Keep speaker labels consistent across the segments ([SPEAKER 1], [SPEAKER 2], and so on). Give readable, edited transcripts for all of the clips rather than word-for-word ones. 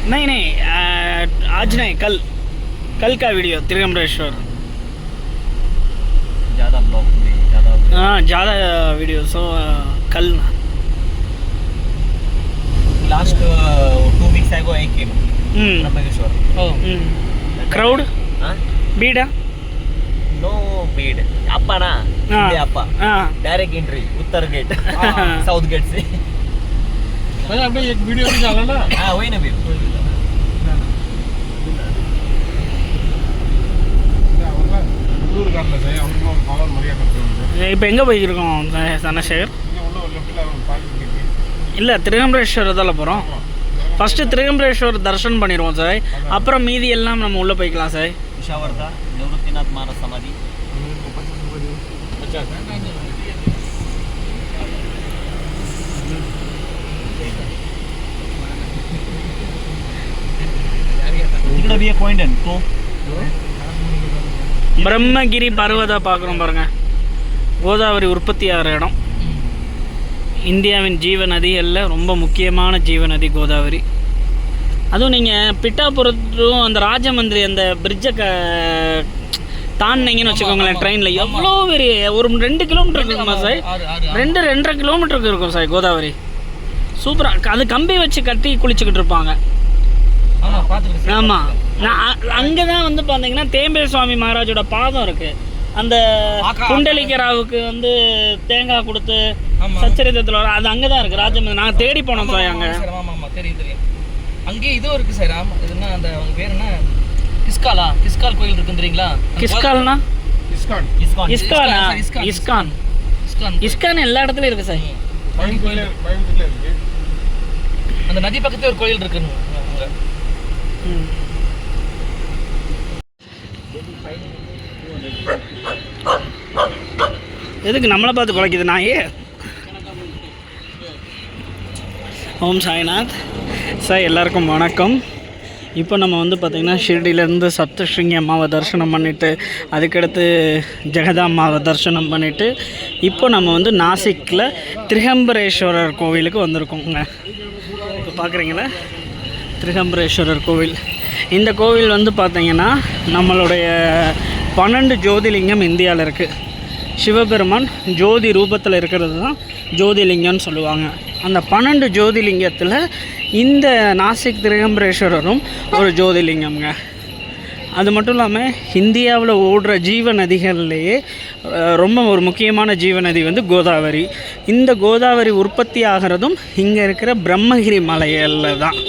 [SPEAKER 1] नहीं आज नहीं, कल का वीडियो त्रिगंबरेश्वर।
[SPEAKER 2] ज़्यादा ब्लॉग नहीं,
[SPEAKER 1] हाँ ज़्यादा वीडियो, सो कल
[SPEAKER 2] last 2 weeks ago I came Brahmageshwar.
[SPEAKER 1] Crowd बीड़ा
[SPEAKER 2] नो बीड अप्पा ना इंडिया अप्पा डायरेक्ट एंट्री उत्तर गेट साउथ गेट से
[SPEAKER 3] भाई आपने एक वीडियो भी डाला ना।
[SPEAKER 2] हाँ वही ना भी
[SPEAKER 1] இப்போ எங்கே போய்க்கிருக்கோம் சனசேகர்? இல்லை திரிகம்பரேஸ்வரத்தில் போகிறோம். ஃபஸ்ட்டு திரிகம்பரேஸ்வர் தரிசனம் பண்ணிடுவோம் சார், அப்புறம் மீதி எல்லாம் நம்ம உள்ளே போய்க்கலாம் சார்.
[SPEAKER 2] विशावर्ता निवृत्तिनाथ महाराज समाधि इकडे भी एक पॉइंट है तो
[SPEAKER 1] பிரம்மகிரி பர்வதா பார்க்குறோம் பாருங்கள். கோதாவரி உற்பத்தி ஆகிற இடம். இந்தியாவின் ஜீவ நதிகளில் ரொம்ப முக்கியமான ஜீவ நதி கோதாவரி. அதுவும் நீங்கள் பிட்டாபுரத்தும் அந்த ராஜமந்திரி அந்த பிரிட்ஜை தாண்டினீங்கன்னு வச்சுக்கோங்களேன், ட்ரெயினில் எவ்வளோ பெரிய ஒரு 2 கிலோமீட்டர் இருக்குமா சார்? 2-2.5 கிலோமீட்டருக்கு இருக்கும் சார் கோதாவரி. சூப்பராக அது கம்பி வச்சு கட்டி குளிச்சுக்கிட்டு இருப்பாங்க. ஆமாம், நான் அங்கே தான் வந்து பார்த்தீங்கன்னா தேம்பேல் சுவாமி மகாராஜோட பாதம் இருக்குது. அந்த குண்டலிகராவுக்கு வந்து தேங்காய் கொடுத்து சச்சரித்தத்தில் வர அது அங்கே தான் இருக்குது ராஜமந்திரி. நாங்கள் தேடி போனோம் சார் அங்கே.
[SPEAKER 4] தெரியும் அங்கேயே இதுவும் இருக்குது சார். ஆமாம், இதுனா அந்த அவங்க பேர் என்ன, கிஸ்கால் கோயில் இருக்குன்னு தெரியுங்களா?
[SPEAKER 1] கிஸ்கால்னா
[SPEAKER 4] இஸ்கானா?
[SPEAKER 1] இஸ்கான் எல்லா இடத்துலையும் இருக்குது சார்.
[SPEAKER 4] அந்த நதி பக்கத்துல ஒரு கோயில் இருக்குன்னு அங்கே.
[SPEAKER 1] எதுக்கு நம்மளை பார்த்து குலைக்குது நாயே? ஓம் சாய்நாத் சார், எல்லாருக்கும் வணக்கம். இப்போ நம்ம வந்து பார்த்திங்கன்னா ஷிர்டிலேருந்து சப்தஸ்ருங்கி அம்மாவை தரிசனம் பண்ணிவிட்டு அதுக்கடுத்து ஜெகதாம்மாவை தரிசனம் பண்ணிவிட்டு இப்போ நம்ம வந்து நாசிக்கில் திரிகம்பரேஸ்வரர் கோவிலுக்கு வந்திருக்கோங்க. இப்போ பார்க்குறீங்களா திரிகம்பரேஸ்வரர் கோவில். இந்த கோவில் வந்து பார்த்திங்கன்னா நம்மளுடைய 12 ஜோதிலிங்கம் இந்தியாவில் இருக்குது. சிவபெருமான் ஜோதி ரூபத்தில் இருக்கிறது தான் ஜோதிலிங்கம்னு சொல்லுவாங்க. அந்த 12 ஜோதிலிங்கத்தில் இந்த நாசிக் திரிகம்பரேஸ்வரரும் ஒரு ஜோதிலிங்கம்ங்க. அது மட்டும் இல்லாமல் இந்தியாவில் ஓடுற ஜீவ நதிகள்லேயே ரொம்ப ஒரு முக்கியமான ஜீவ நதி வந்து கோதாவரி. இந்த கோதாவரி உற்பத்தி ஆகிறதும் இங்கே இருக்கிற பிரம்மகிரி மலைகளில் தான்.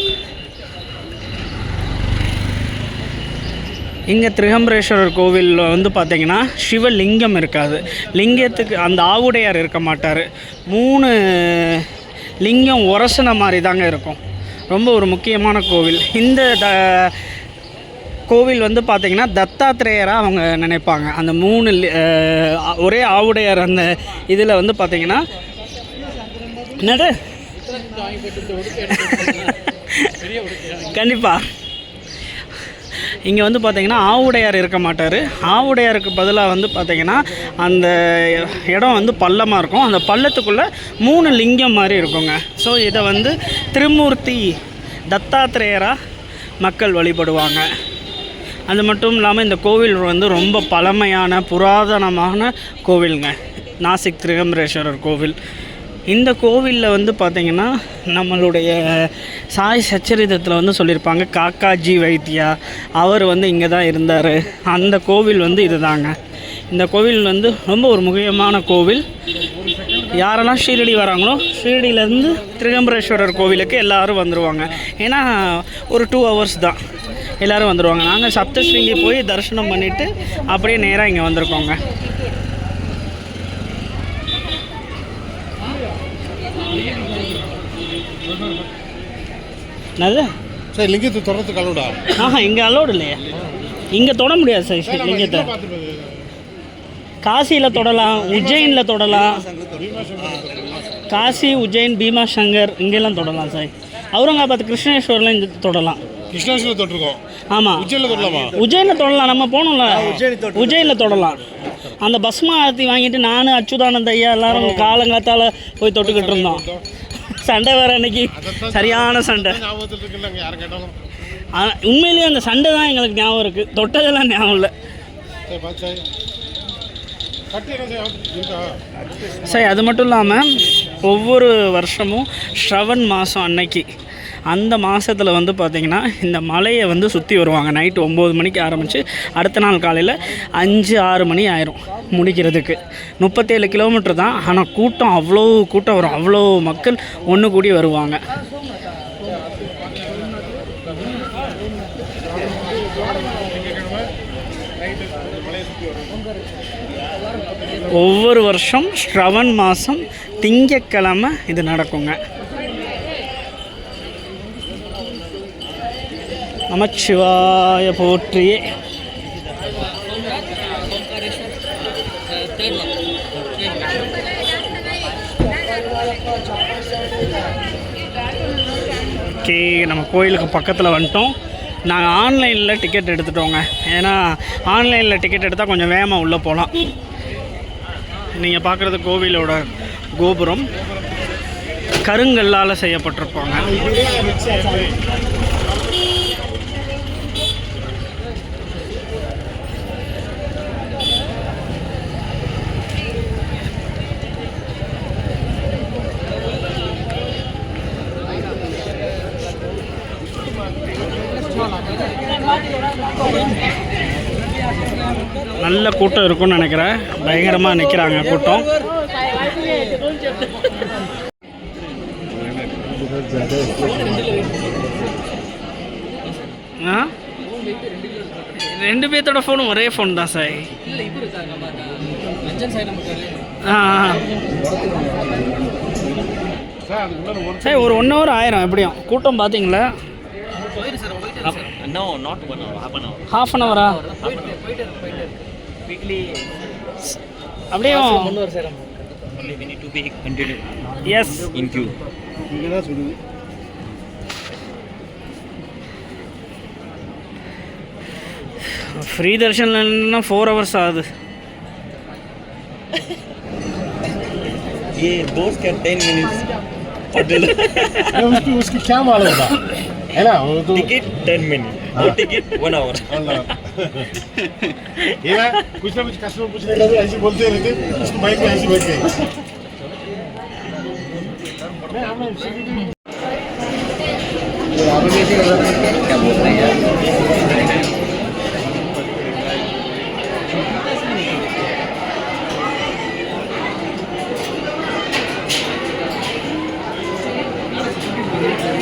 [SPEAKER 1] இங்கே திரிகம்பரேஸ்வரர் கோவிலில் வந்து பார்த்திங்கன்னா சிவலிங்கம் இருக்காது. லிங்கத்துக்கு அந்த ஆவுடையார் இருக்க மாட்டார். 3 லிங்கம் உரசன மாதிரி தாங்க இருக்கும். ரொம்ப ஒரு முக்கியமான கோவில். இந்த கோவில் வந்து பார்த்திங்கன்னா தத்தாத்திரேயராக அவங்க நினைப்பாங்க. அந்த 3 ஒரே ஆவுடையார் அந்த இதில் வந்து பார்த்திங்கன்னா என்னது கண்டிப்பாக இங்கே வந்து பார்த்திங்கன்னா ஆவுடையார் இருக்க மாட்டார். ஆவுடையாருக்கு பதிலாக வந்து பார்த்திங்கன்னா அந்த இடம் வந்து பள்ளமாக இருக்கும். அந்த பள்ளத்துக்குள்ளே 3 லிங்கம் மாதிரி இருக்குங்க. ஸோ இதை வந்து திருமூர்த்தி தத்தாத்திரேயராக மக்கள் வழிபடுவாங்க. அது மட்டும் இல்லாமல் இந்த கோவில் வந்து ரொம்ப பழமையான புராதனமான கோவிலுங்க, நாசிக் திரிகம்பரேஸ்வரர் கோவில். இந்த கோவிலில் வந்து பார்த்திங்கன்னா நம்மளுடைய சாய் சச்சரிதத்தில் வந்து சொல்லியிருப்பாங்க, காக்காஜி வைத்தியா அவர் வந்து இங்கே தான் இருந்தார். அந்த கோவில் வந்து இது தாங்க. இந்த கோவில் வந்து ரொம்ப ஒரு முக்கியமான கோவில். யாரெல்லாம் ஷீரடி வராங்களோ ஷீரடியிலேருந்து திரிகம்பரேஸ்வரர் கோவிலுக்கு எல்லோரும் வந்துடுவாங்க. ஏன்னா ஒரு 2 hours தான் எல்லோரும் வந்துடுவாங்க. நாங்கள் சப்தஸ்ருங்கி போய் தரிசனம் பண்ணிவிட்டு அப்படியே நேராக இங்கே வந்திருக்கோங்க. நல்ல
[SPEAKER 3] சார் லிங்கத்தை தொடர்றதுக்கு அலோடா?
[SPEAKER 1] இங்கே அலோடு இல்லையா? இங்கே தொட முடியாது சார் லிங்கத்தை. காசியில் தொடலாம், உஜ்ஜைனில் தொடலாம். காசி, உஜ்ஜைன், பீமா சங்கர் இங்கெல்லாம் தொடலாம் சார். அவுரங்காபாத் கிருஷ்ணேஸ்வரில் இங்கே தொடலாம்.
[SPEAKER 3] கிருஷ்ணேஸ்வரில் தொட்டிருக்கோம்.
[SPEAKER 1] ஆமாம்,
[SPEAKER 3] உஜ்ஜைனில் தொடலாமா?
[SPEAKER 1] உஜ்ஜைனில் தொடலாம். நம்ம போகணும்ல, உஜ்ஜைனில் தொடலாம். அந்த பஸ்மா ஆரத்தி வாங்கிட்டு நான் அச்சுதானந்த ஐயா எல்லாரும் காலங்காத்தால் போய் தொட்டுக்கிட்டு இருந்தோம். சண்டை வேறு அன்னைக்கு சரியான சண்டை.
[SPEAKER 3] யாரும் கேட்டாலும்
[SPEAKER 1] உண்மையிலேயே அந்த சண்டை தான் எங்களுக்கு ஞாபகம் இருக்குது, தொட்டதெல்லாம் ஞாபகம் இல்லை.
[SPEAKER 3] சரி பாத்து கட்டி என்ன இருக்கா
[SPEAKER 1] சரி. அது மட்டும் இல்லாமல் ஒவ்வொரு வருஷமும் ஸ்ரவன் மாதம் அன்னைக்கு அந்த மாதத்தில் வந்து பார்த்திங்கன்னா இந்த மலையை வந்து சுற்றி வருவாங்க. நைட்டு 9 மணிக்கு ஆரம்பித்து அடுத்த நாள் காலையில் 5-6 மணி ஆயிரும் முடிக்கிறதுக்கு. 37 கிலோமீட்டர் தான், ஆனால் கூட்டம் அவ்வளோ கூட்டம் வரும், அவ்வளோ மக்கள் ஒன்று கூடி வருவாங்க. ஒவ்வொரு வருஷம் ஸ்ரவன் மாதம் திங்கக்கிழமை இது நடக்குங்க. நமச்சிவாய போற்றியே. ஓகே, நம்ம கோயிலுக்கு பக்கத்தில் வந்துட்டோம். நாங்கள் ஆன்லைனில் டிக்கெட் எடுத்துட்டோங்க. ஏன்னா ஆன்லைனில் டிக்கெட் எடுத்தால் கொஞ்சம் வேகமாக உள்ளே போகலாம். நீங்கள் பார்க்குறது கோவிலோட கோபுரம் கருங்கல்லால் செய்யப்பட்டிருப்பாங்க. நல்ல கூட்டம் இருக்கும்னு நினைக்கிறேன். பயங்கரமாக நிற்கிறாங்க கூட்டம். ரெண்டு பேர்த்தோட ஃபோனும் ஒரே ஃபோன் தான் சார். சார் ஒரு 1 hour ஆயிரும் எப்படியும். கூட்டம் பார்த்தீங்களா?
[SPEAKER 2] No, not 1 hour,
[SPEAKER 1] half an hour.
[SPEAKER 2] Weekly.
[SPEAKER 1] அப்படியே
[SPEAKER 2] Only we need to be continued.
[SPEAKER 1] Yes.
[SPEAKER 2] In queue.
[SPEAKER 1] Free தர்ஷன்லன்னா 4 hours ஆகுது.
[SPEAKER 2] ये boss can 10 minutes.
[SPEAKER 3] उसकी क्या मालूम था है ना? वो तो
[SPEAKER 2] Ticket 10 minutes. वो ticket 1 hour.
[SPEAKER 3] ये ना कुछ कस्टमर पूछने का भी ऐसे बोलते रहते, उसको बाइक में ऐसे बैठ गए.
[SPEAKER 2] क्या बोल रहे हैं यार?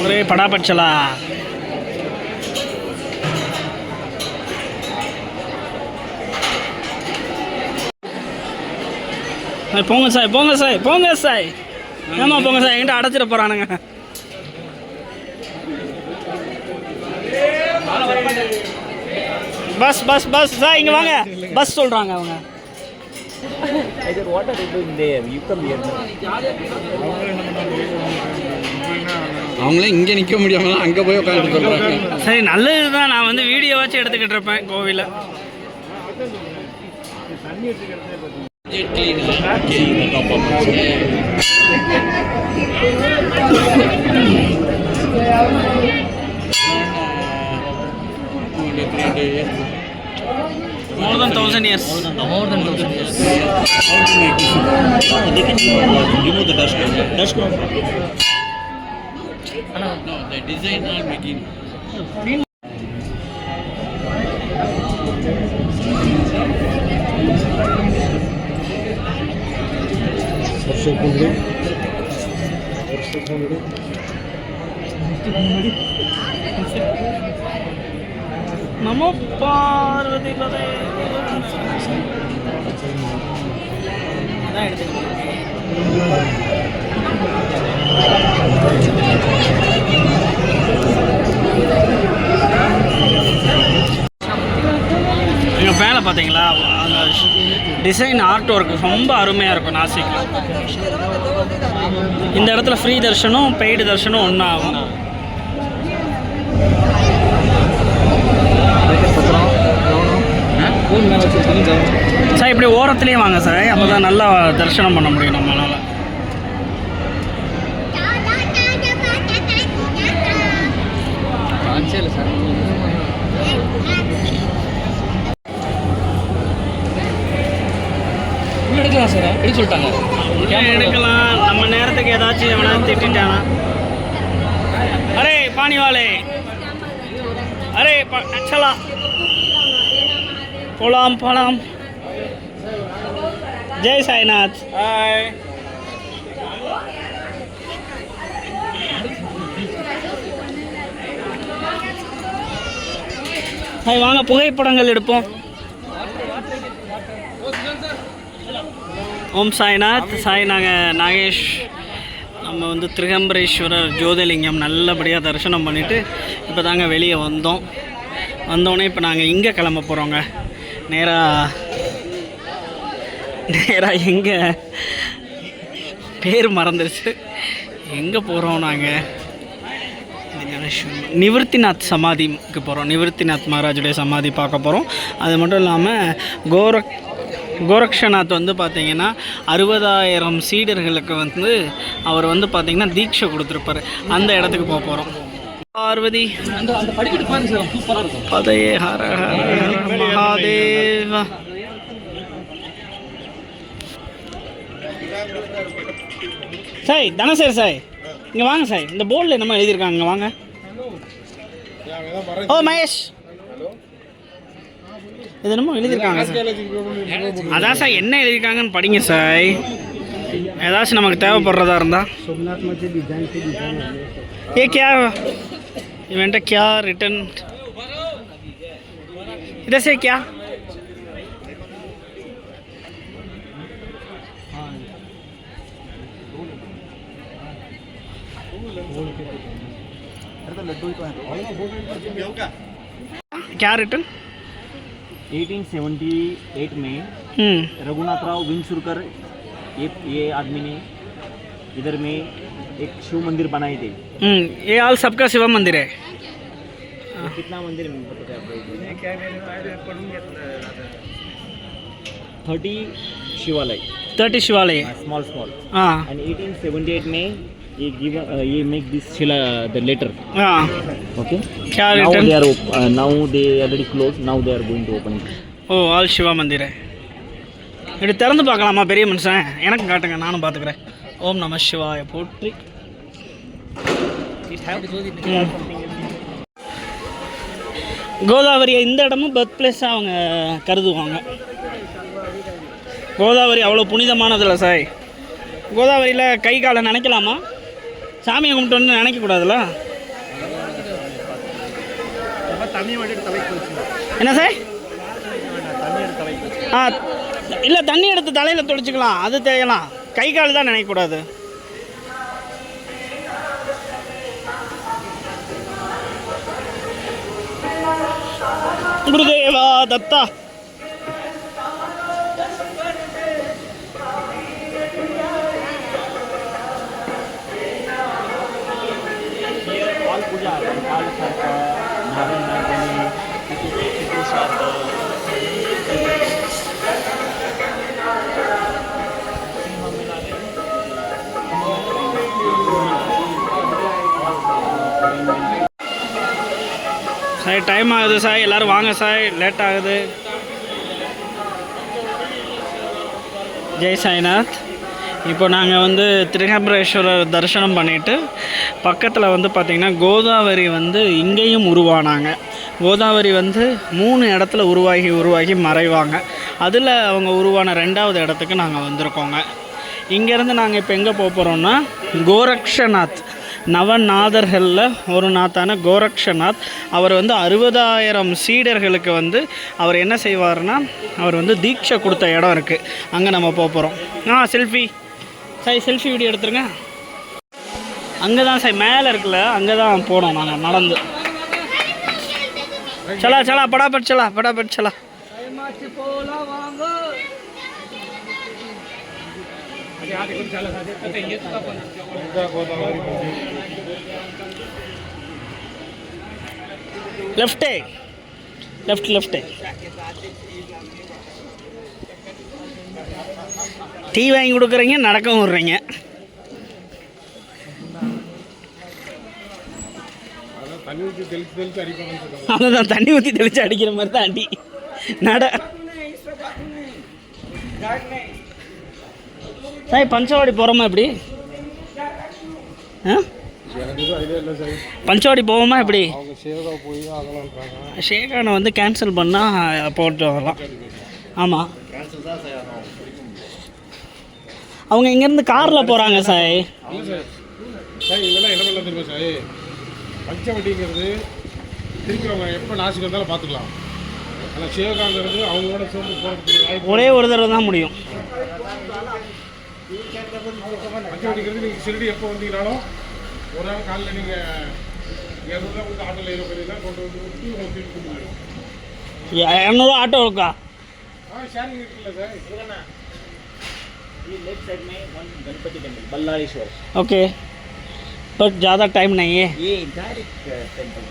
[SPEAKER 1] ஒரே படாபட்சலா. போங்க சாய், போங்க சாய், போங்க சாய். ஏமா போங்க சாய், என்கிட்ட அடைச்சிட போகிறானுங்க. பஸ் பஸ் பஸ் சார், இங்கே வாங்க. பஸ் சொல்கிறாங்க அவங்க.
[SPEAKER 2] Either what are they doing there? You come here.
[SPEAKER 5] அவங்களே இங்கே நிற்க முடியாமல் அங்கே போய் உட்காந்து சொல்கிறாங்க.
[SPEAKER 1] சரி, நல்லது தான். நான் வந்து வீடியோவாச்சும் எடுத்துக்கிட்டு இருப்பேன் கோவிலில். More than 1,000 years.
[SPEAKER 4] More than 1,000 years.
[SPEAKER 2] How to make this? They can remove the dust. Dust from.
[SPEAKER 5] No, the design are making.
[SPEAKER 1] நமோ பார்வதி பதே. எங்கள் மேலே பார்த்தீங்களா, அந்த டிசைன் ஆர்ட் ஒர்க் ரொம்ப அருமையாக இருக்கும் நாசிக்கில். இந்த இடத்துல ஃப்ரீ தர்ஷனும் பெய்டு தர்ஷனும் ஒன்றா ஆகும். சார் இப்படி ஓரத்துலேயே வாங்க சார், அப்போ தான் நல்லா தரிசனம் பண்ண முடியும் நம்மளால்.
[SPEAKER 4] சான்ஸே இல்லை சார். எடுக்க சொல்லிட்டாங்க.
[SPEAKER 1] எடுக்கலாம், நம்ம நேரத்துக்கு ஏதாச்சும் எவனா திட்டானா. அரே பானி வாலே, அரே சலா போலாம் போலாம். ஜெய் சாய்நாத்.
[SPEAKER 3] Hi.
[SPEAKER 1] ஹாய், வாங்க புகைப்படங்கள் எடுப்போம். ஓம் சாய்நாத். நாங்கள் நாகேஷ், நம்ம வந்து திரிகம்பரேஸ்வரர் ஜோதிலிங்கம் நல்லபடியாக தரிசனம் பண்ணிவிட்டு இப்போ தாங்க வெளியே வந்தோடனே இப்போ நாங்கள் இங்கே கிளம்ப போகிறோங்க. நேராக எங்கே பேர் மறந்துருச்சு, எங்கே போகிறோம் நாங்கள்? நிவர்த்திநாத் சமாதிக்கு போகிறோம். நிவர்த்திநாத் மகாராஜுடைய சமாதி பார்க்க போகிறோம். அது மட்டும் இல்லாமல் கோரக்ஷநாத் வந்து பார்த்திங்கன்னா 60,000 சீடர்களுக்கு வந்து அவர் வந்து பார்த்திங்கன்னா தீட்சை கொடுத்துருப்பார். அந்த இடத்துக்கு போக போகிறோம். பார்வதி
[SPEAKER 4] அந்த படிக்கட்டு பாருங்க சார், சூப்பராக இருக்கும்.
[SPEAKER 1] பதையே ஹர ஹர மகாதேவா. சாய் தனசேர் சாய், இங்கே வாங்க சாய். இந்த போர்டில் என்னமோ எழுதியிருக்காங்க, இங்கே வாங்க. ஓ மகேஷ், இது என்னமோ எழுதியிருக்காங்க சார். அதான் சார் என்ன எழுதியிருக்காங்கன்னு படிங்க சாய். ஏதாச்சும் நமக்கு தேவைப்படுறதா இருந்தால். ஏ கியா इवेंट क्या रिटर्न इधर से क्या क्या रिटर्न
[SPEAKER 2] 1878 में रघुनाथ राव विंचुरकर ये आदमी ने इधर में एक शिव मंदिर बनाए थे।
[SPEAKER 1] ये हाल सबका शिव मंदिर है।
[SPEAKER 2] कितना मंदिर 30 शिवालय।
[SPEAKER 1] 30 शिवालय
[SPEAKER 2] स्मॉल
[SPEAKER 1] हाँ।
[SPEAKER 2] and 1878 में ये make this Shila the letter
[SPEAKER 1] हाँ।
[SPEAKER 2] okay
[SPEAKER 1] क्या
[SPEAKER 2] now
[SPEAKER 1] return
[SPEAKER 2] they are now they already closed, now they are going to open it.
[SPEAKER 1] ஓ ஆல் சிவா மந்திர். இப்படி திறந்து பார்க்கலாமா பெரிய மனுஷன்? எனக்கு காட்டுங்க, நானும் பார்த்துக்கிறேன். ஓம் நம சிவாய போற்றி. கோதாவரியை இந்த இடமும் பர்த் பிளேஸாக அவங்க கருதுவாங்க. கோதாவரி அவ்வளோ புனிதமானதில்ல சாய். கோதாவரியில் கை காலை நினைக்கலாமா? சாமியை கும்பிட்டு வந்து நினைக்கக்கூடாதுல்ல. என்ன சார்? ஆ இல்லை, தண்ணி எடுத்து தலையில் தொளிச்சிக்கலாம், அது தேயலாம். கை கால் தான் நினைக்கக்கூடாது. குருதேவா தத்தா. சார் டைம் ஆகுது சார், எல்லோரும் வாங்க சார், லேட் ஆகுது. ஜெய் சாய்நாத். இப்போ நாங்கள் வந்து திரிகம்பரேஸ்வரர் தரிசனம் பண்ணிவிட்டு பக்கத்தில் வந்து பார்த்திங்கன்னா கோதாவரி வந்து இங்கேயும் உருவானாங்க. கோதாவரி வந்து 3 இடத்துல உருவாகி மறைவாங்க. அதில் அவங்க உருவான 2வது இடத்துக்கு நாங்கள் வந்திருக்கோங்க. இங்கேருந்து நாங்கள் இப்போ எங்கே போக போகிறோம்னா கோரக்ஷநாத், நவநாதர்களில் ஒரு நாத்தான கோரக்ஷநாத். அவர் வந்து 60,000 சீடர்களுக்கு வந்து அவர் என்ன செய்வார்னா, அவர் வந்து தீட்சை கொடுத்த இடம் இருக்குது, அங்கே நம்ம போக போகிறோம். செல்ஃபி சாய், செல்ஃபி வீடியோ எடுத்துருங்க. அங்கே தான் சாய் மேலே இருக்குல்ல, அங்கே தான் போனோம் நாங்கள் நடந்து. சலா படாபட் சலா. லெஃப்ட் டீ வாங்கி கொடுக்குறீங்க, நடக்கவும் விடுறீங்க. அதுதான் தண்ணி ஊற்றி தெளித்து அடிக்கிற மாதிரி தான் அடி. நட சாய் பஞ்சவாடி போகிறோமா எப்படி? ஆ பஞ்சவாடி போவோமா எப்படி? ஷேகானை வந்து கேன்சல் பண்ணால் போட்டு வரலாம். ஆமாம், அவங்க இங்கேருந்து காரில் போகிறாங்க சாய்.
[SPEAKER 3] சார் இதெல்லாம் என்ன பண்ணலாம் தெரியுமா சார், பஞ்சவட்டிங்கிறது திருப்பி அவங்க எப்போ நாசிக்கு வந்தாலும் பார்த்துக்கலாம். ஆனால் சிவகாங்கிறது அவங்களோட சேர்ந்து போகிறதுக்கு
[SPEAKER 1] ஒரே ஒரு தடவை தான் முடியும்.
[SPEAKER 3] பஞ்சவட்டிங்கிறது நீங்கள் சிறுடி எப்போ வந்தீங்கனாலும் ஒரு நாள் காலையில் நீங்கள் 200 கொடுத்து ஆட்டோவில் ஏறி போகிறீங்கன்னா கொண்டு வந்து விட்டு உங்களுக்கு திருப்பி கொடுத்துருவோம்.
[SPEAKER 1] 200 ஆட்டோ இருக்கா?
[SPEAKER 3] ஷேரிங் இருக்குல்ல சார்.
[SPEAKER 2] ये लेफ्ट साइड में one Ganpati temple Ballaleshwar.
[SPEAKER 1] Okay, but ज़्यादा टाइम नहीं है.
[SPEAKER 2] ये डायरेक्ट टेम्पल.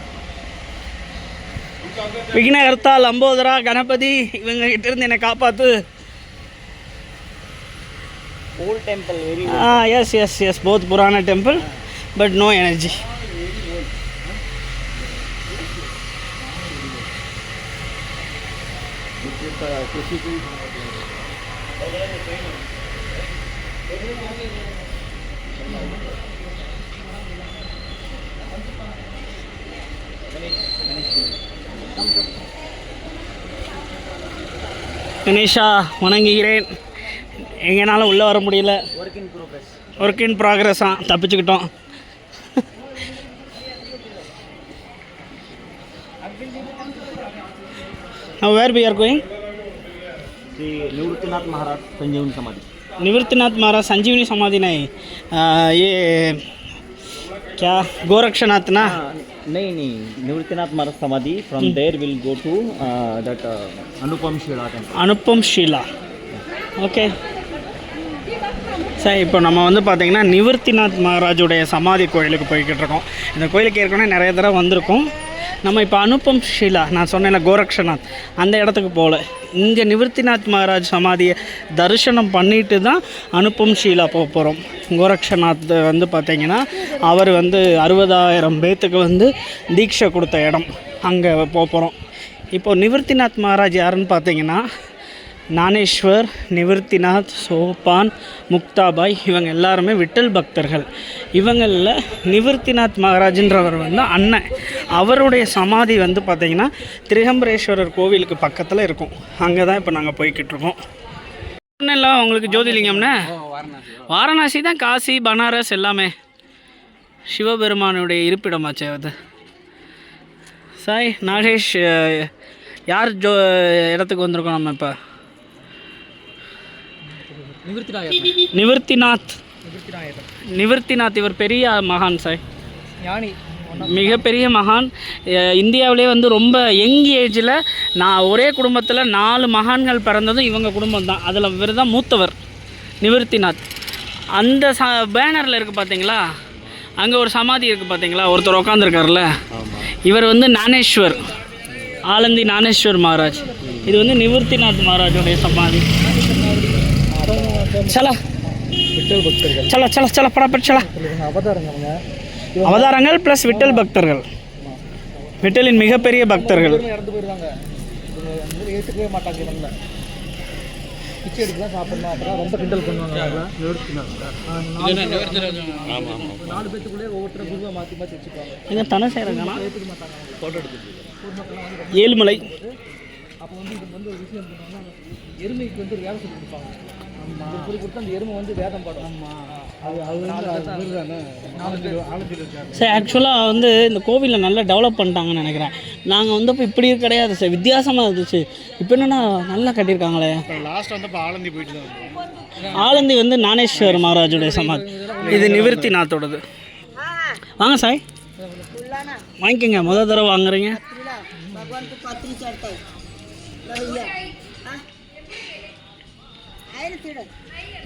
[SPEAKER 1] விக்னகர்த்தா, லம்போதரா, கணபதி இவங்க கிட்ட இருந்து என்னை காப்பாற்று.
[SPEAKER 2] Old temple very.
[SPEAKER 1] Yes yes yes, बहुत पुराना temple but no energy. Ganesha வணங்குகிறேன். எங்கனாலும் உள்ளே வர முடியல. ஒர்க் இன் ப்ராக்ரஸா, தப்பிச்சுக்கிட்டோம். Where we are going?
[SPEAKER 2] Shri Nivruttinath Maharaj Sanjeevani Samadhi.
[SPEAKER 1] Nivruttinath Maharaj Sanjeevani समाधि नहीं, ये क्या गोरक्षनाथ ना?
[SPEAKER 2] नहीं Nivruttinath Maharaj Samadhi. From there will go to that Anupam Shila temple.
[SPEAKER 1] Anupam Shila. Okay sir, இப்போ நம்ம வந்து பார்த்திங்கன்னா நிவர்த்திநாத் மகாராஜுடைய சமாதி கோயிலுக்கு போய்கிட்டு இருக்கோம். இந்த கோயிலுக்கு ஏற்கனவே நிறைய தடவை வந்திருக்கோம். நம்ம இப்போ அனுப்பம் ஷீலா, நான் சொன்னேன்ல கோரக்ஷநாத், அந்த இடத்துக்கு போகல. இங்கே நிவர்த்திநாத் மகாராஜ் சமாதியை தரிசனம் பண்ணிட்டு தான் அனுப்பம் ஷீலா போக போகிறோம். கோரக்ஷநாத் வந்து பார்த்திங்கன்னா அவர் வந்து 60,000 பேத்துக்கு வந்து தீட்சை கொடுத்த இடம், அங்கே போக போகிறோம். இப்போது நிவர்த்திநாத் மகாராஜ் யாருன்னு பார்த்தீங்கன்னா ஞானேஸ்வர், நிவர்த்திநாத், சோபான், முக்தாபாய் இவங்க எல்லாருமே விட்டல் பக்தர்கள். இவங்களில் நிவர்த்திநாத் மகாராஜன்றவர் வந்து அண்ணன். அவருடைய சமாதி வந்து பார்த்திங்கன்னா திரிகம்பரேஸ்வரர் கோவிலுக்கு பக்கத்தில் இருக்கும். அங்கே தான் இப்போ நாங்கள் போய்கிட்டு இருக்கோம். எல்லாம் உங்களுக்கு ஜோதிலிங்கம்னா வாரணாசி தான், காசி, பனாரஸ் எல்லாமே சிவபெருமானுடைய இருப்பிடமாச்சு அது. சாய் நாகேஷ், யார் இடத்துக்கு வந்திருக்கோம் நம்ம இப்போ? நிவர்த்திநாத் இவர் பெரிய மகான் சாய்,
[SPEAKER 4] ஞானி,
[SPEAKER 1] மிகப்பெரிய மகான். இந்தியாவிலே வந்து ரொம்ப யங் ஏஜில் நான் ஒரே குடும்பத்தில் 4 மகான்கள் பிறந்ததும் இவங்க குடும்பம் தான். அதில் இவர் தான் மூத்தவர் நிவர்த்திநாத். அந்த பேனரில் இருக்குது பார்த்தீங்களா, அங்கே ஒரு சமாதி இருக்குது பார்த்தீங்களா, ஒருத்தர் உட்காந்துருக்கார்ல, இவர் வந்து ஞானேஸ்வர், ஆலந்தி ஞானேஸ்வர் மகாராஜ். இது வந்து நிவர்த்திநாத் மகாராஜோடைய சமாதி. சல சல சல சல படாபட் சல. அவதாரங்கள் ப்ளஸ் விட்டல் பக்தர்கள், விட்டலின் மிகப்பெரிய பக்தர்கள்.
[SPEAKER 4] இறந்து போயிடுவாங்க, ஏற்றுக்கவே மாட்டாங்க. இவங்க பிச்சை எடுத்து தான் சாப்பிடணும், அப்புறம் ரொம்ப கிண்டல் பண்ணுவாங்க. 4 பேத்துக்குள்ளே ஒவ்வொருத்தர் குருவை மாற்றி மாற்றி வச்சுக்குவாங்க.
[SPEAKER 1] எங்கே தன செய்கிறாங்கன்னா
[SPEAKER 4] ஏற்றுக்க மாட்டாங்க. ஃபோட்டோ எடுத்துட்டு
[SPEAKER 1] ஏழுமலை.
[SPEAKER 4] அப்போ வந்து இது வந்து ஒரு விஷயம் பண்ணுவாங்க, எருமைக்கு வந்து ஒரு வேலை சொல்லி கொடுப்பாங்க. சொல்லி கொடுத்தா அந்த எருமை வந்து வேதம் பாடும்.
[SPEAKER 1] சார் ஆக்சுவலாக வந்து இந்த கோவிலில் நல்லா டெவலப் பண்ணிட்டாங்கன்னு நினைக்கிறேன். நாங்கள் வந்தப்போ இப்படி கிடையாது சார், வித்தியாசமாக இருந்துச்சு. இப்போ என்னென்னா நல்லா கட்டியிருக்காங்களே.
[SPEAKER 3] லாஸ்ட் வந்தப்போ ஆலந்தி போயிட்டு தான்.
[SPEAKER 1] ஆலந்தி வந்து ஞானேஸ்வர் மகாராஜுடைய சமாதி. இது நிவர்த்திநாத்தோடது. வாங்க சாய், வாங்கிக்கோங்க. முதல் தடவை வாங்குறீங்க.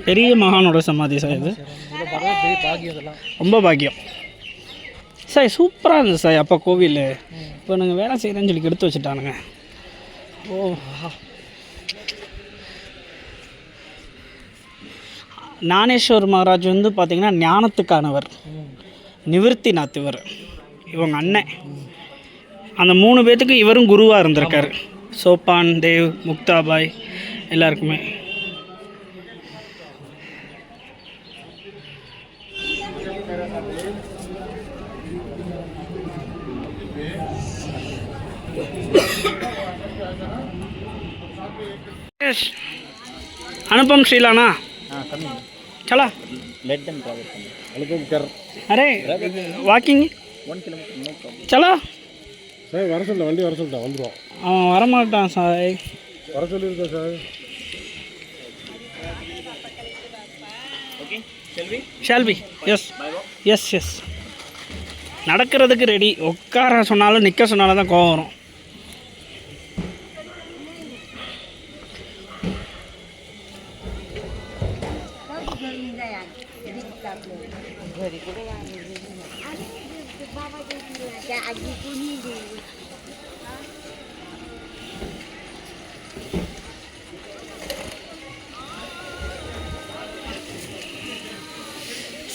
[SPEAKER 1] பெரிய மகானோட சமாதி சார் இது. ரொம்ப பாக்கியம் சார். சூப்பராக இருந்தது சார் அப்போ கோவில். இப்போ நாங்கள் வேலை செய்கிறேன்னு சொல்லி எடுத்து வச்சுட்டானுங்க. ஓ, ஞானேஸ்வர் மகாராஜ் வந்து பார்த்திங்கன்னா ஞானத்துக்கானவர். நிவர்த்திநாத் இவர், இவங்க அண்ணன். அந்த 3 பேர்த்துக்கு இவரும் குருவாக இருந்திருக்காரு. சோப்பான், தேவ், முக்தாபாய் எல்லாருக்குமே. अनुपम शीलाना
[SPEAKER 2] हाँ कमी
[SPEAKER 1] चला
[SPEAKER 2] लेट देम ट्रैवल कमी
[SPEAKER 3] अनुपम कर
[SPEAKER 1] अरे वाकिंग
[SPEAKER 2] 1 किलोमीटर नो प्रॉब्लम
[SPEAKER 1] चला
[SPEAKER 3] சார் வர சொல்ல வண்டி வர சொல்லிட்டேன் வந்துடுவோம்
[SPEAKER 1] அவன் வரமாட்டான் சாய்
[SPEAKER 3] வர சொல்லியிருக்கேன் சார்
[SPEAKER 2] ओके चल भी
[SPEAKER 1] ஷால்வி எஸ் எஸ் எஸ் நடக்கிறதுக்கு ரெடி உட்கார சொன்னாலும் நிற்க சொன்னாலும் தான் கோவம் வரும்.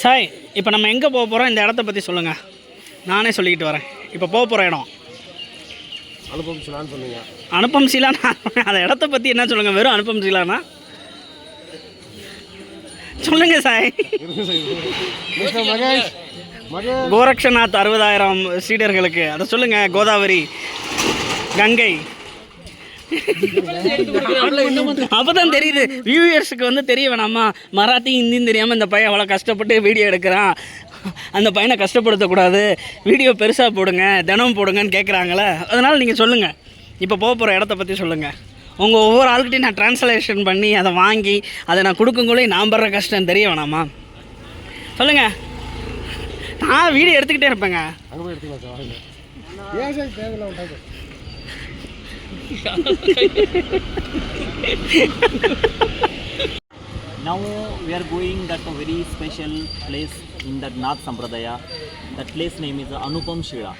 [SPEAKER 1] சாய் இப்போ நம்ம எங்கே போக போகிறோம், இந்த இடத்த பற்றி சொல்லுங்கள். நானே சொல்லிக்கிட்டு வரேன். இப்போ போக போகிற இடம்
[SPEAKER 3] அனுப்பம் சிலான்னு சொன்னீங்க.
[SPEAKER 1] அனுப்பம் சீலானா அந்த இடத்த பற்றி என்ன சொல்லுங்கள். வெறும் அனுப்பம் சீலானா சொல்லுங்கள் சாய்.
[SPEAKER 3] மிஸ்டர் மகேஷ்
[SPEAKER 1] கோரக்ஷநாத் 60,000 சீடர்களுக்கு அதை சொல்லுங்கள். கோதாவரி, கங்கை, அப்போதான் தெரியுது வியூவர்ஸுக்கு வந்து தெரிய வேணாமா. மராத்தி ஹிந்தியும் தெரியாமல் இந்த பையன் அவ்வளோ கஷ்டப்பட்டு வீடியோ எடுக்கிறான், அந்த பையனை கஷ்டப்படுத்தக்கூடாது, வீடியோ பெருசாக போடுங்க, தினம் போடுங்கன்னு கேட்குறாங்களே. அதனால் நீங்கள் சொல்லுங்கள், இப்போ போக போகிற இடத்த பற்றி சொல்லுங்கள். உங்கள் ஒவ்வொரு ஆள்கிட்டையும் நான் ட்ரான்ஸ்லேஷன் பண்ணி அதை வாங்கி அதை நான் கொடுக்கும்போதே நான் படுற கஷ்டம் தெரிய வேணாமா. சொல்லுங்கள். நான் வீடியோ எடுத்துக்கிட்டே இருப்பேங்க.
[SPEAKER 3] அங்கே போய் எடுத்துக்கலாம் சார். வாங்க ஏன் சார் தேவையில்லை விட்டாங்க.
[SPEAKER 2] Now we are going that a very special place in the Nath Sampradaya. That place name is Anupam Shila.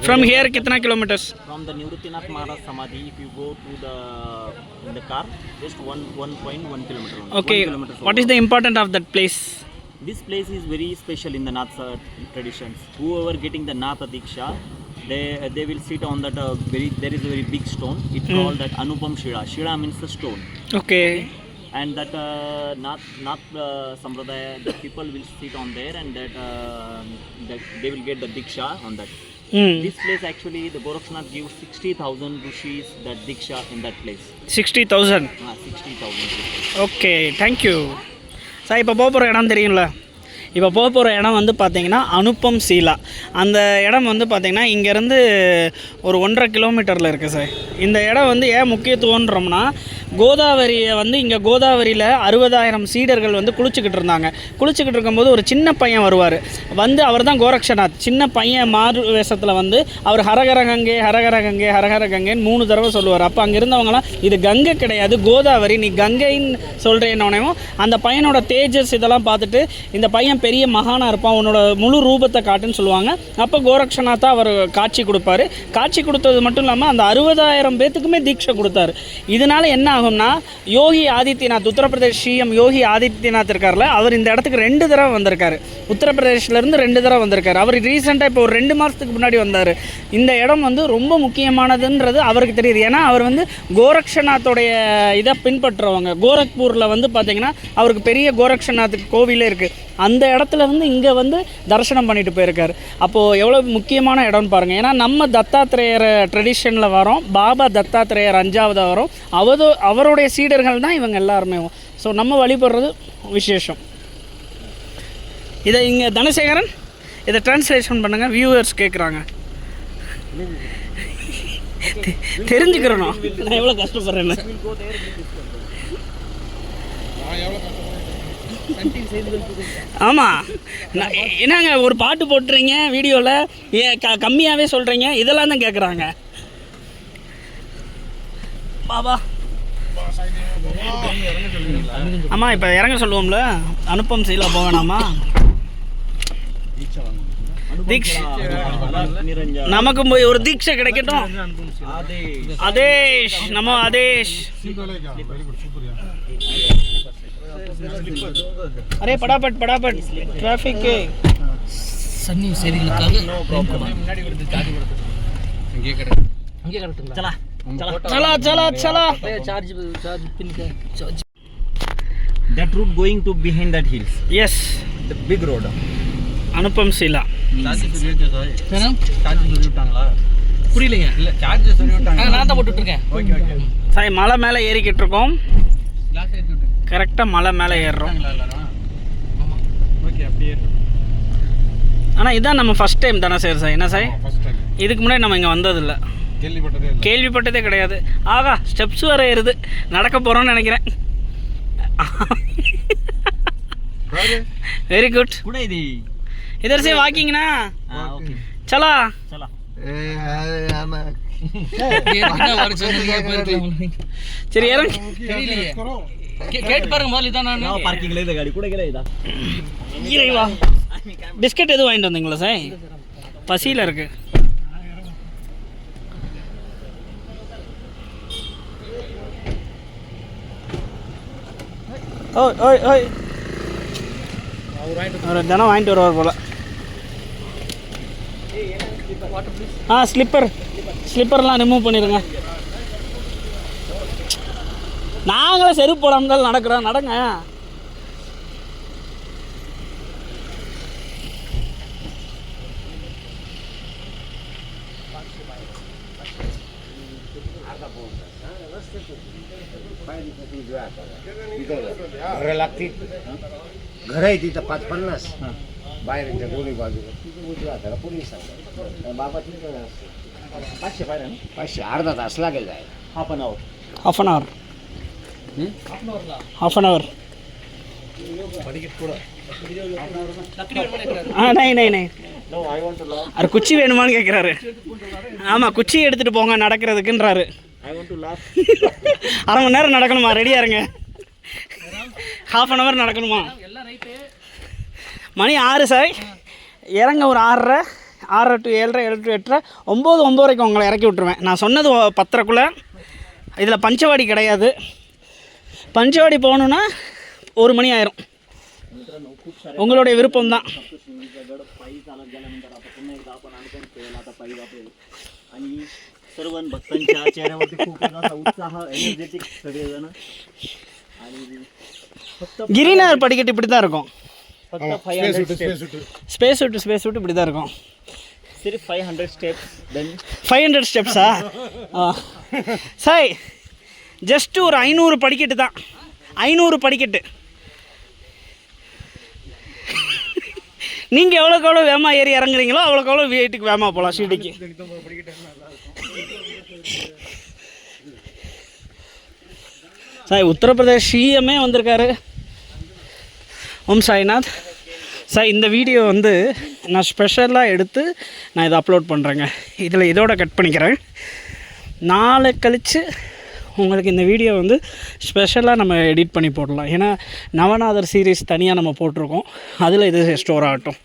[SPEAKER 1] From here कितना kilometers?
[SPEAKER 2] From the Nivruttinath Maharaj Samadhi, if you go to in the car, just 1.1 kilometer.
[SPEAKER 1] Okay.
[SPEAKER 2] 1 kilometer
[SPEAKER 1] What is the importance of that place?
[SPEAKER 2] This place is very special in the Nath traditions. Whoever getting the Nath Diksha, they will sit on that there is a very big stone. It's called that Anupam Shila. Shila means the stone.
[SPEAKER 1] Okay.
[SPEAKER 2] And that Nath Sampradaya, the people will sit on there, and that they will get the Diksha on that. This place actually, the Gorakshnath gives 60,000 rishis that Diksha in that place.
[SPEAKER 1] 60,000.
[SPEAKER 2] 60,000 rishis.
[SPEAKER 1] Okay, thank you sir. இப்போ போக போகிற இடம் தெரியும்ல. இப்போ போக போகிற இடம் வந்து பார்த்திங்கன்னா அனுப்பம் சீலா. அந்த இடம் வந்து பார்த்திங்கன்னா இங்கேருந்து ஒரு 1.5 கிலோமீட்டரில் இருக்குது சார். இந்த இடம் வந்து ஏன் முக்கியத்துவன்றோம்னா, கோதாவரியை வந்து இங்கே கோதாவரியில் 60,000 சீடர்கள் வந்து குளிச்சுக்கிட்டு இருந்தாங்க. குளிச்சுக்கிட்டு இருக்கும்போது ஒரு சின்ன பையன் வருவார். வந்து அவர் தான் கோரக்ஷநாத். சின்ன பையன் மாறு வேஷத்தில் வந்து அவர் ஹரஹர கங்கை ஹரஹர கங்கை ஹரஹர கங்கைன்னு 3 தடவை சொல்லுவார். அப்போ அங்கே இருந்தவங்களாம் இது கங்கை கிடையாது கோதாவரி, நீ கங்கைன்னு சொல்கிறேன்னொனையும் அந்த பையனோட தேஜஸ் இதெல்லாம் பார்த்துட்டு இந்த பையன் பெரிய மகானாக இருப்பான், உன்னோட முழு ரூபத்தை காட்டுன்னு சொல்லுவாங்க. அப்போ கோரக்ஷநாத்தா அவர் காட்சி கொடுப்பாரு. காட்சி கொடுத்தது மட்டும் இல்லாமல் அந்த 60,000 பேத்துக்குமே தீட்சை கொடுத்தாரு. இதனால் என்ன ஆகும்னா, யோகி ஆதித்யநாத், உத்தரப்பிரதேஷ் சிஎம் யோகி ஆதித்யநாத் இருக்கார்ல, அவர் இந்த இடத்துக்கு 2 தடவை வந்திருக்காரு. உத்தரப்பிரதேஷ்லேருந்து 2 தடவை வந்திருக்காரு. அவர் ரீசெண்டாக இப்போ ஒரு 2 மாதத்துக்கு முன்னாடி வந்தார். இந்த இடம் வந்து ரொம்ப முக்கியமானதுன்றது அவருக்கு தெரியுது. ஏன்னா அவர் வந்து கோரக்ஷநாத்தோடைய இதை பின்பற்றுறவங்க. கோரக்பூரில் வந்து பார்த்திங்கன்னா அவருக்கு பெரிய கோரக்ஷநாத்துக்கு கோவிலே இருக்குது. அந்த இடத்துல இருந்து இங்கே வந்து தரிசனம் பண்ணிட்டு போயிருக்காரு. அப்போது எவ்வளோ முக்கியமான இடம்னு பாருங்கள். ஏன்னா நம்ம தத்தாத்திரேயர் ட்ரெடிஷனில் வரோம். பாபா தத்தாத்திரேயர் 5ஆவதாக வரும். அவருடைய சீடர்கள் தான் இவங்க எல்லாருமே. ஸோ நம்ம வழிபடுறது விசேஷம். இதை இங்கே தனசேகரன் இதை ட்ரான்ஸ்லேஷன் பண்ணுங்கள், வியூவர்ஸ் கேட்குறாங்க. தெரிஞ்சுக்கிறோம் நான் எவ்வளோ கஷ்டப்படுறேன்னு. ஆமாம், என்னங்க ஒரு பாட்டு போட்டுறீங்க வீடியோவில், கம்மியாகவே சொல்கிறீங்க, இதெல்லாம் தான் கேட்குறாங்க. பாபா ஆமாம், இப்போ இறங்க சொல்லுவோம்ல, அனுப்பம் சீலா போவேணாமா. தீக்ஷா நமக்கும் போய் ஒரு தீட்சை கிடைக்கட்டும். ஆதேஷ் நமோ ஆதேஷ். அரே படாபட் படாபட் டிராஃபிக்
[SPEAKER 4] சன்னி செய்திகளுக்காக चला
[SPEAKER 1] चला चला चला
[SPEAKER 4] चार्ज पिन का charge.
[SPEAKER 2] That route going to behind that hills.
[SPEAKER 1] Yes.
[SPEAKER 2] The big road.
[SPEAKER 1] Anupam Shila.
[SPEAKER 4] Sir
[SPEAKER 5] charge சொல்லிவிட்டாங்களா?
[SPEAKER 4] புரியலைங்க.
[SPEAKER 5] இல்லை சார்ஜ் சொல்லிவிட்டாங்க.
[SPEAKER 4] நான் தான் போட்டுட்ருக்கேன்.
[SPEAKER 5] Okay okay.
[SPEAKER 1] சாய் மலை மேலே ஏறிக்கிட்டு இருக்கோம்.
[SPEAKER 5] கிளாஸ் ஏற்றி விட்டுருங்க
[SPEAKER 1] கரெக்டாக மலை மேலே ஏறுறோம்.
[SPEAKER 5] எல்லாரும். ஓகே அப்படியே
[SPEAKER 1] ஆனால் இதான் நம்ம ஃபஸ்ட் டைம் தானே சார் என்ன சாய்?
[SPEAKER 3] ஃபர்ஸ்ட் டைம்
[SPEAKER 1] இதுக்கு முன்னாடி நம்ம இங்கே வந்ததில்லை,
[SPEAKER 3] கேள்விப்பட்டதே இல்லை.
[SPEAKER 1] கேள்விப்பட்டதே கிடையாது. ஆகா ஸ்டெப்ஸ் வர ஏறுது, நடக்க போகிறோன்னு நினைக்கிறேன். Very good.
[SPEAKER 2] कुठे आहे ती?
[SPEAKER 1] இதர் சே வாக்கிங்னா
[SPEAKER 2] ओके
[SPEAKER 1] சலா.
[SPEAKER 2] चला.
[SPEAKER 1] சரி இறங்க.
[SPEAKER 4] தெரியலையே. கேட்டு பாருங்க முதல்ல. இதான் நான்
[SPEAKER 2] नाव पार्किंगला आहे गाडी. कुठे गेला इथं?
[SPEAKER 1] இறைவா, பிஸ்கட் எதுவும் வாங்கிட்டு வந்தீங்களா சார்? பசியில் இருக்கு. ஓய் ஓய் ஓய், அவர் தினம் வாங்கிட்டு வருவார் போல். ஸ்லிப்பர்லாம் ரிமூவ் பண்ணிடுங்க. நாங்களே செருப்பு போடாமல் தான் நடக்கிறோம், நடங்க.
[SPEAKER 6] घरं लागतील. घर आहे तिथं 550. बाहेरच्या दोन्ही बाजूला तिथं उजव्या हाताला पोलीस सांगतात. बाबा तिथं असते.
[SPEAKER 2] 500 पायऱ्या ना?
[SPEAKER 6] 500 अर्धा तास लागेल जायला.
[SPEAKER 2] Half an hour.
[SPEAKER 1] Half an hour. Half an hour. नहीं नहीं नहीं. அது குச்சி வேணுமான்னு கேட்குறாரு. ஆமாம், குச்சி எடுத்துகிட்டு போங்க நடக்கிறதுக்குன்றாரு.
[SPEAKER 2] I want to laugh.
[SPEAKER 1] அரை மணி நேரம் நடக்கணுமா? ரெடியாக இருங்க. ஹாஃப் அன் ஹவர் நடக்கணுமா? மணி 6 சாய். இறங்க ஒரு 6:30, 6 to 7:30, 7 to 8:30, 9, 9:30 உங்களை இறக்கி விட்ருவேன். நான் சொன்னது 10:30க்குள்ளே. இதில் பஞ்சவாடி கிடையாது. பஞ்சவாடி போகணுன்னா 1 மணி ஆயிரும். உங்களுடைய விருப்பம் தான்.
[SPEAKER 2] पायी चालत गेल्यानंतर आता पुन्हा एकदा आपण आणखीन ट्रेल आता पायी वापरेल आणि सर्व भक्तांच्या चेहऱ्यावरती खूप असा उत्साह, एनर्जेटिक सगळेजण. आणि फक्त
[SPEAKER 1] கிரிநகர் படிக்கட்டு இப்படி தான் இருக்கும்.
[SPEAKER 2] फक्त 500 स्टेप्स.
[SPEAKER 1] ஸ்பேஸ் விட்டு இப்படி தான் இருக்கும்.
[SPEAKER 2] सिर्फ 500 स्टेप्स. देन
[SPEAKER 1] 500 ஸ்டெப்ஸா? சாய் ஜஸ்ட்டு ஒரு 500 படிக்கட்டு தான். 500 படிக்கட்டு. நீங்கள் எவ்வளோக்கு எவ்வளோ வேகமாக ஏறி இறங்குறீங்களோ அவ்வளோக்கு எவ்வளோ வீட்டுக்கு வேகமாக போகலாம் ஷீடிக்கு. சாய் உத்தரப்பிரதேஷ் சிஎம்ஏ வந்திருக்காரு. ஓம் சாய்நாத். சார் இந்த வீடியோ வந்து நான் ஸ்பெஷலாக எடுத்து நான் இதை அப்லோட் பண்ணுறேங்க. இதில் இதோட கட் பண்ணிக்கிறேன். நாளை கழித்து உங்களுக்கு இந்த வீடியோ வந்து ஸ்பெஷலாக நம்ம எடிட் பண்ணி போடலாம். ஏன்னா நவநாதர் சீரீஸ் தனியாக நம்ம போட்டிருக்கோம், அதில் இது ஸ்டோர் ஆகட்டும்.